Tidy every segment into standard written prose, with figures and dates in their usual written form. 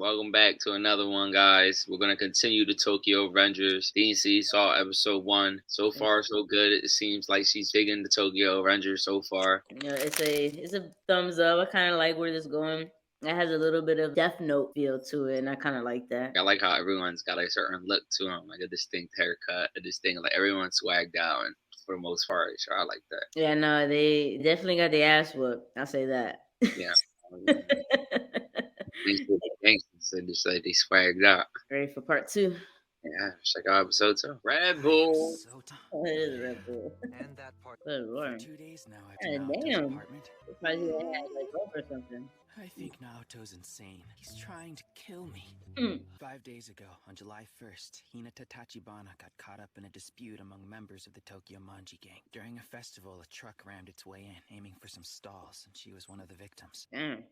Welcome back to another one, guys. We're gonna continue the Tokyo Rangers. Deanseed saw episode 1. So far, so good. It seems like she's digging the Tokyo Rangers so far. Yeah, it's a thumbs up. I kind of like where this is going. It has a little bit of Death Note feel to it, and I kind of like that. I like how everyone's got a certain look to them, like a distinct haircut, a distinct, like everyone's swagged out, and for the most part, so I like that. Yeah, no, they definitely got the ass whooped. I'll say that. Yeah. Just like they swagged out. Ready for part 2? Yeah, check out episode 2. Red Bull. Oh, it is Red Bull. And that part. Good lord. 2 days now I've God been damn. apartment. Surprised you had like rope or something. I think Naoto's insane. He's trying to kill me. 5 days ago, on July 1st, Hinata Tachibana got caught up in a dispute among members of the Tokyo Manji gang. During a festival, a truck rammed its way in, aiming for some stalls, and she was one of the victims.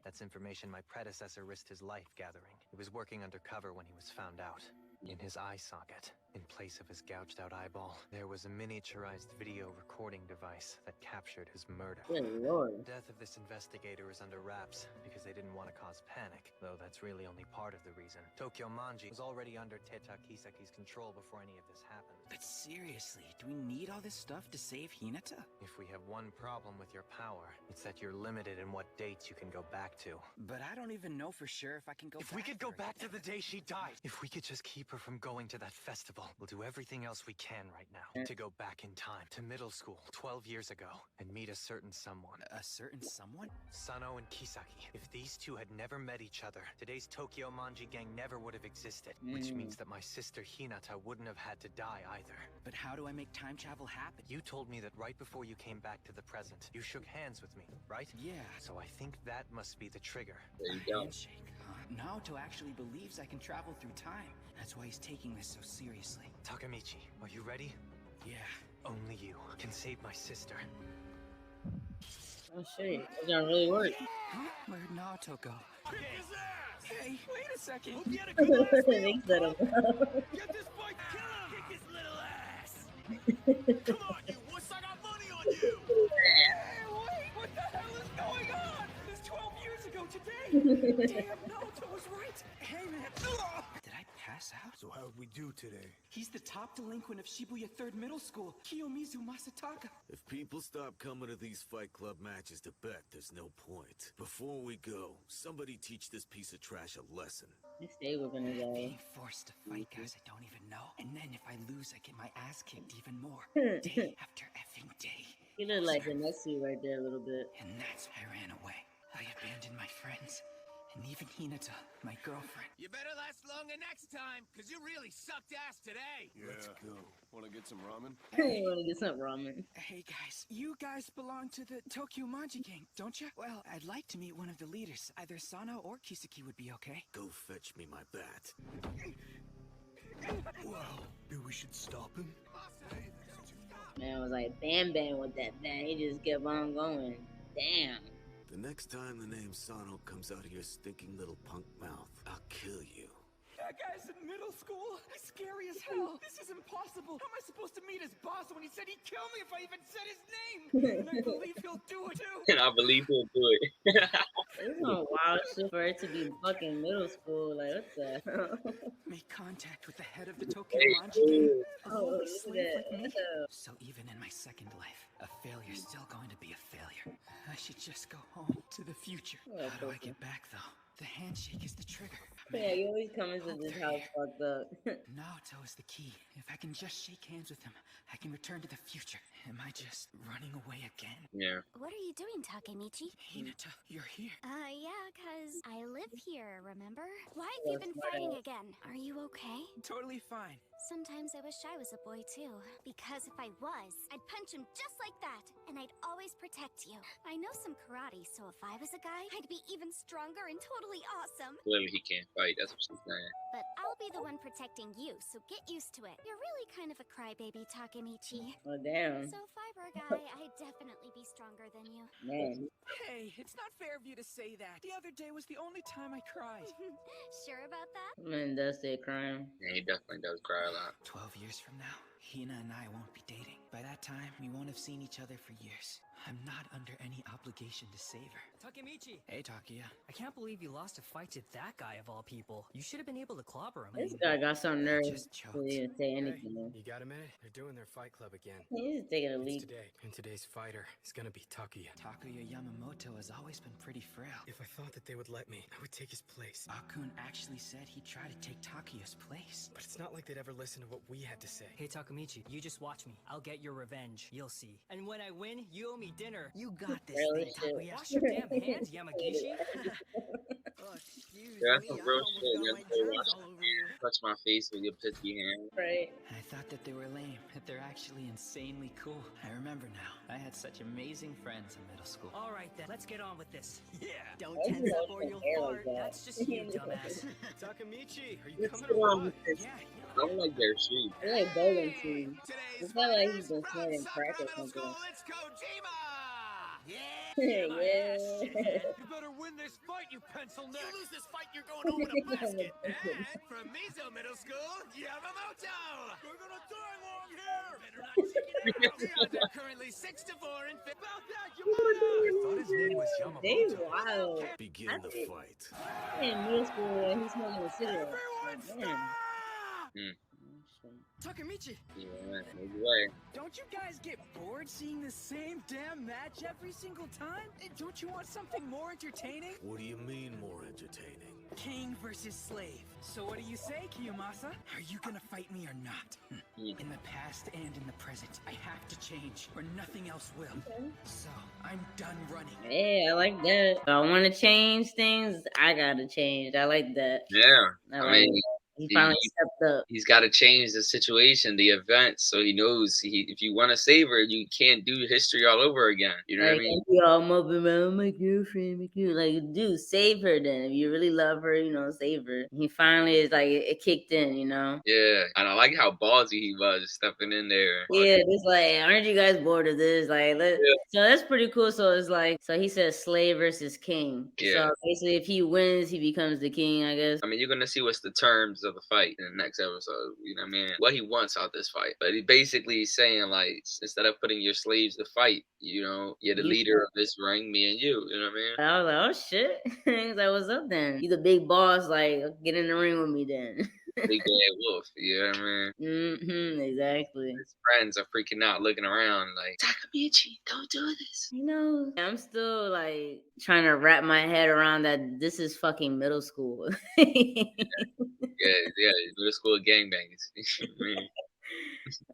That's information my predecessor risked his life gathering. He was working undercover when he was found out. In his eye socket, in place of his gouged out eyeball, there was a miniaturized video recording device that captured his murder. Good lord. The death of this investigator is under wraps because they didn't want to cause panic, though that's really only part of the reason. Tokyo Manji was already under Teita Kisaki's control before any of this happened. But seriously, do we need all this stuff to save Hinata? If we have one problem with your power, it's that you're limited in what dates you can go back to. But I don't even know for sure if I can go back. If we could go back to the day she died, if we could just keep her from going to that festival, we'll do everything else we can right now to go back in time to middle school 12 years ago and meet a certain someone. A certain someone? Sano and Kisaki. If these two had never met each other, today's Tokyo Manji gang never would have existed, which means that my sister Hinata wouldn't have had to die either. But how do I make time travel happen? You told me that right before you came back to the present, you shook hands with me, right? Yeah. So I think that must be the trigger. There you go. Handshake. Naoto actually believes I can travel through time. That's why he's taking this so seriously. Takamichi, are you ready? Yeah. Only you can save my sister. Oh shit, it's gonna really work. Huh? Where'd Naoto go? Hey, wait a second. They set him up. Get this boy, kill him! Kick his little ass! Come on, you wuss, I got money on you! Hey, wait! What the hell is going on? This 12 years ago today! Damn, Naoto was right! Hey, man! Did I pass out? So how'd we do today? He's the top delinquent of Shibuya 3rd Middle School, Kiyomizu Masataka. If people stop coming to these Fight Club matches to bet, there's no point. Before we go, somebody teach this piece of trash a lesson. They stay whooping his ass. Being forced to fight guys I don't even know. And then if I lose, I get my ass kicked even more. Day after effing day. He looked like the next suit right there a little bit. And that's why I ran away. I abandoned my friends. And even Hinata, my girlfriend. You better last longer next time, because you really sucked ass today. Yeah. Let's go. Want to get some ramen? I want to get some ramen. Hey guys, you guys belong to the Tokyo Manji gang, don't you? Well, I'd like to meet one of the leaders. Either Sano or Kisaki would be okay. Go fetch me my bat. Wow. Maybe we should stop him? Man was like bam bam with that bang. He just kept on going. Damn. The next time the name Sano comes out of your stinking little punk mouth, I'll kill you. That guy's in middle school. He's scary as hell. This is impossible. How am I supposed to meet his boss when he said he'd kill me if I even said his name? And I believe he'll do it too. And I believe he'll do it. It's some wild shit for it to be fucking middle school. Like, what the hell? Make contact with the head of the Tokyo Manji gang. Oh, look at that. So even in my second life, a failure's still going to be a failure. I should just go home to the future. How do I get back though? The handshake is the trigger. Yeah, you always come into this house fucked up. Naoto is the key. If I can just shake hands with him, I can return to the future. Am I just running away again? Yeah. What are you doing, Takemichi? Hinata, you're here. Yeah, 'cause I live here, remember? Why have you been fighting again? Are you okay? Totally fine. Sometimes I wish I was a boy, too. Because if I was, I'd punch him just like that, and I'd always protect you. I know some karate, so if I was a guy, I'd be even stronger and totally awesome. Clearly he can't fight, that's what she's saying. But I'll be the one protecting you, so get used to it. You're really kind of a crybaby, Takemichi. Oh, damn. So if I were a guy, I'd definitely be stronger than you. Man. Hey, it's not fair of you to say that. The other day was the only time I cried. Sure about that? Man does stay crying. Yeah, he definitely does cry a lot. 12 years from now, Hina and I won't be dating. By that time, we won't have seen each other for years. I'm not under any obligation to save her. Takemichi! Hey, Takia. I can't believe you lost a fight to that guy of all people. You should have been able to clobber him. This guy got some I nerve just to choked. even say Hey, anything. you got a minute? They're doing their fight club again. He's taking a It's leak. today, and today's fighter is gonna be Takuya. Takuya Yamamoto has always been pretty frail. If I thought that they would let me, I would take his place. Akun actually said he'd try to take Takuya's place. But it's not like they'd ever listen to what we had to say. Hey, Takemichi, you just watch me. I'll get your revenge. You'll see. And when I win, you owe me dinner. You got this Really thing, shit. Takuya. Wash your damn hands, Yamagishi. Oh, excuse Yeah, that's me, some I real almost shit. got You my have to germs watch all over you. touch my face with your pissy hand. Right. I thought that they were lame, but they're actually insanely cool. I remember now. I had such amazing friends in middle school. All right, then. Let's get on with this. Yeah. Don't Why is tense he up holding or you'll his hair like fart. that? That's just you, dumbass. Takemichi, are you Let's coming get or on what? with this. Yeah, I don't like their shoes. They're like bowling teams. Today's It's not like he's fighters been from snorting crack Sakura or Middle School, something. it's Kojima! Yeah. You better win this fight, you pencil You neck. lose this fight, you're going home in a basket. And from Mizo Middle School, Yamamoto! You're gonna die long here. Better not chicken out. The odds are currently 6-4 in favor. About that, Yamada. I thought his name was They Yamamoto. wild. Begin the think- fight. In middle school, and he's smoking a cigarette. Everyone Like, damn. stop! Takemichi, Yeah, no way. don't you guys get bored seeing the same damn match every single time? Don't you want something more entertaining? What do you mean more entertaining? King versus slave. So what do you say, Kiyomasa? Are you gonna fight me or not? In the past and in the present, I have to change, or nothing else will. So, I'm done running. Yeah, I like that. If I want to change things, I gotta change. I like that. Yeah. I I like mean, that. He finally stepped up. he's got to change the situation, the event, so he knows if you want to save her, you can't do history all over again. You know what I Like, mean? and be all moping about, oh, my girlfriend, my girl. Like, dude, save her then. If you really love her, save her. He finally is like, it kicked in, Yeah. And I like how ballsy he was stepping in there. Yeah, it's like, aren't you guys bored of this? Like, Yeah. so that's pretty cool. So it's like, so he says slave versus king. Yeah. So basically, if he wins, he becomes the king, I guess. I mean, you're gonna see what's the terms of the fight in the next episode. You know what I mean? What he wants out this fight, but he basically saying like, instead of putting your slaves to fight, you're the You leader of this ring, me and you. You know what I mean? I was like, oh shit. He's like, what's up then? You the big boss, like, get in the ring with me then. Big bad wolf. You know what I mean? Exactly. His friends are freaking out, looking around like, Takemichi, don't do this. I'm still like trying to wrap my head around that this is fucking middle school. Yeah, middle school gangbangs.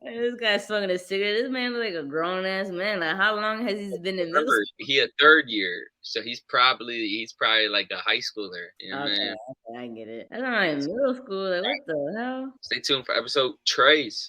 This guy's smoking a cigarette. This man look like a grown ass man. Like, how long has he been in middle Remember, school? he a third year, so he's probably like a high schooler. You know what I Okay, mean? I get it. That's not in middle school. Like, what the hell? Stay tuned for episode Trace.